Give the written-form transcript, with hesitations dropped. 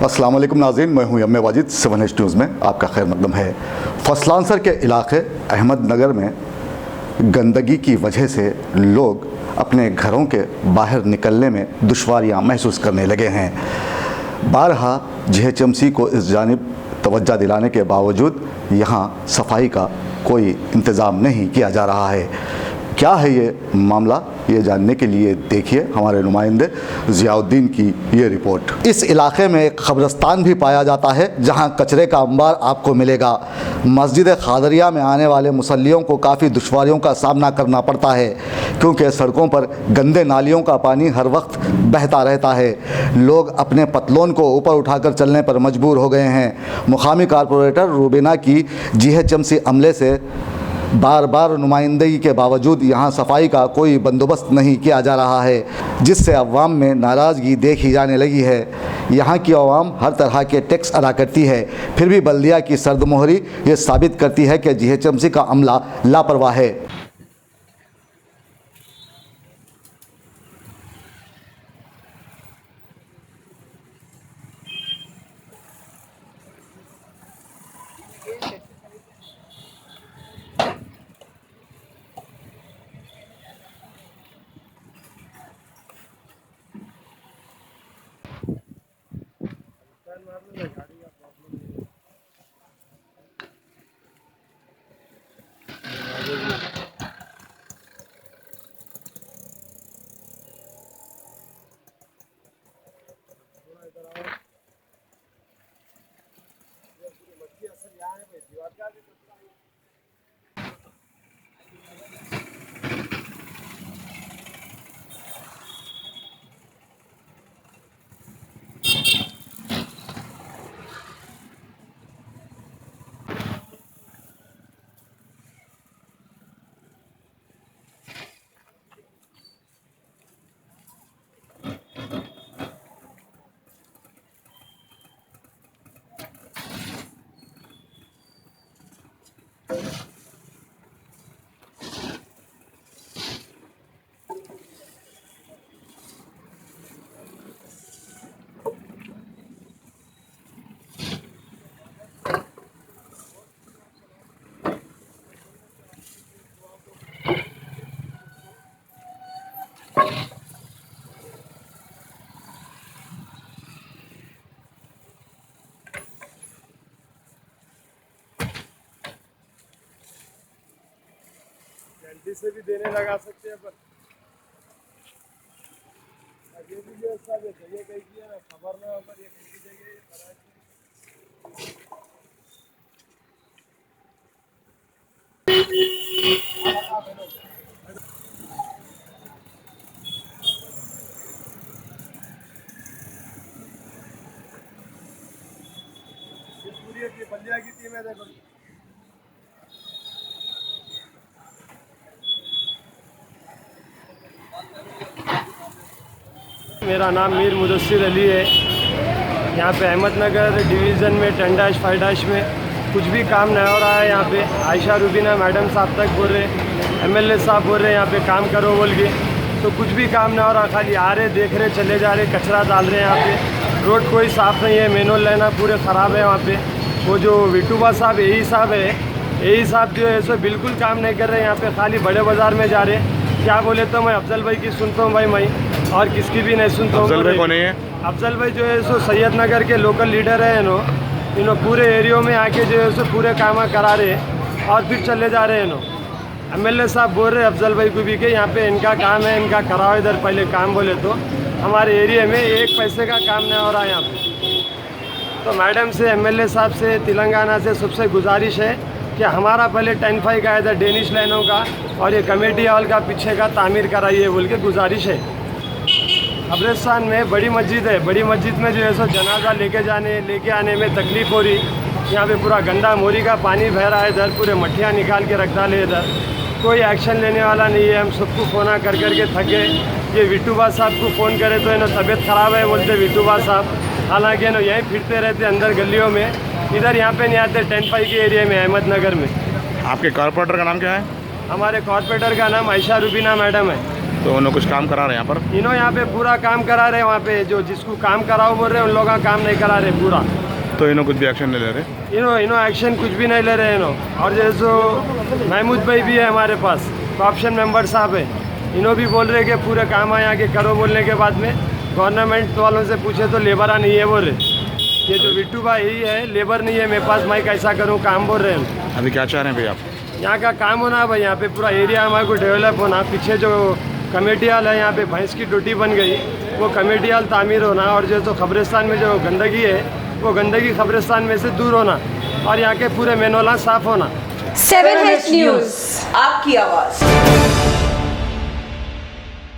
अस्सलाम वालेकुम नाज़रीन, मैं हूं यम्मे वाजिद। 7H न्यूज़ में आपका खैर मकदम है। फसलांसर के इलाके अहमदनगर में गंदगी की वजह से लोग अपने घरों के बाहर निकलने में दुश्वारियां महसूस करने लगे हैं। बारहा GHMC को इस जानिब तवज्जो दिलाने के बावजूद यहाँ सफाई का कोई इंतज़ाम नहीं किया जा रहा है। क्या है ये मामला, ये जानने के लिए देखिए हमारे नुमाइंदे ज़ियाउद्दीन की ये रिपोर्ट। इस इलाके में एक कब्रिस्तान भी पाया जाता है जहां कचरे का अंबार आपको मिलेगा। मस्जिद खादरिया में आने वाले मुसल्लियों को काफ़ी दुश्वारियों का सामना करना पड़ता है क्योंकि सड़कों पर गंदे नालियों का पानी हर वक्त बहता रहता है। लोग अपने पतलून को ऊपर उठाकर चलने पर मजबूर हो गए हैं। मुकामी कारपोरेटर रूबीना की GHMC अमले से बार बार नुमाइंदगी के बावजूद यहाँ सफाई का कोई बंदोबस्त नहीं किया जा रहा है, जिससे अवाम में नाराज़गी देखी जाने लगी है। यहाँ की अवाम हर तरह के टैक्स अदा करती है, फिर भी बल्दिया की सर्दमोहरी ये साबित करती है कि GHMC का अमला लापरवाह है। जल्दी से भी देने लगा सकते हैं, पर ये भी व्यवस्था जो जगह कहीं की है ना, खबर ना हो पर ये कहीं की जगह पूरी बल्दिया की टीम है। देखो मेरा नाम मीर मुदस्सिर अली है। यहाँ पे अहमदनगर डिवीज़न में 10-5 में कुछ भी काम नहीं हो रहा है। यहाँ पे आयशा रूबीना मैडम साहब तक बोल रहे, MLA साहब बोल रहे यहाँ पे काम करो बोल के, तो कुछ भी काम नहीं हो रहा। खाली आ रहे, देख रहे, चले जा रहे, कचरा डाल रहे हैं। यहाँ पे रोड कोई साफ़ नहीं है, मैनुअल लाइना पूरे ख़राब है। वहाँ पे वो जो विटूबा साहब यही साहब है, यही साहब जो है सो बिल्कुल काम नहीं कर रहे। यहाँ पे खाली बड़े बाज़ार में जा रहे। क्या बोले तो मैं अफजल भाई की सुनता हूँ भाई, मैं और किसकी भी नहीं सुनता हूँ। अफजल भाई कौन है? अफजल भाई जो है सो सैयद नगर के लोकल लीडर है। इन्हों पूरे एरियो में आके जो है सो पूरे काम करा रहे और फिर चले जा रहे हैं। MLA साहब बोल रहे अफजल भाई को भी कि यहाँ पे इनका काम है, इनका कराओ इधर पहले काम। बोले तो हमारे एरिया में 1 पैसे का काम नहीं हो रहा है यहाँ पे। तो मैडम से, MLA साहब से, तेलंगाना से सबसे गुजारिश है कि हमारा पहले 10-5 का इधर डेनिश लाइनों का और ये कमेटी हॉल का पीछे का तामीर कराइए बोल के गुजारिश है। कब्रिस्तान में बड़ी मस्जिद है, बड़ी मस्जिद में जो है सो जनाजा लेके आने में तकलीफ़ हो रही। यहाँ पे पूरा गंदा मोरी का पानी बह रहा है, इधर पूरे मट्ठियाँ निकाल के रख डाले। इधर कोई एक्शन लेने वाला नहीं है। हम सबको फ़ोन कर के थके। ये विटूबा साहब को फ़ोन करे तो इन्हें तबीयत ख़राब है बोलते विटूबा साहब। हालांकि इन्हें यहीं फिरते रहते अंदर गलियों में, इधर यहाँ पे नहीं आते 10-5 के एरिया में अहमदनगर में। आपके कॉर्पोरेटर का नाम क्या है? हमारे कॉर्पोरेटर का नाम आयशा रूबीना मैडम है। तो उन्होंने कुछ काम करा रहे हैं यहाँ पर? इन्हों यहाँ पे पूरा काम करा रहे हैं, वहाँ पे जो जिसको काम कराओ बोल रहे हैं उन लोगों का काम नहीं करा रहे पूरा। तो इन्होंने कुछ भी एक्शन नहीं ले रहे? इन्हों एक्शन कुछ भी नहीं ले रहे हैं इन्हों। और जैसे महमूद भाई भी है हमारे पास, ऑप्शन मेंबर साहब है, इन्हों भी बोल रहे कि पूरे काम आए आगे करो। बोलने के बाद में गवर्नमेंट वालों से पूछे तो लेबर नहीं है बोल रहे। ये जो बिट्टू भाई यही है, लेबर नहीं है मेरे पास, मैं कैसा करूँ काम बोल रहे हैं। अभी क्या चाह रहे हैं भाई आप? यहाँ का काम होना भाई, यहाँ पे पूरा एरिया हमारे को डेवलप होना। पीछे जो कमेटी हॉल है यहाँ पे भैंस की टूटी बन गई, वो कमेटी हॉल तामीर होना। और जो तो कब्रिस्तान में जो गंदगी है वो गंदगी कब्रिस्तान में से दूर होना, और यहाँ के पूरे मेनोला साफ होना। 7H न्यूज़, आपकी आवाज़।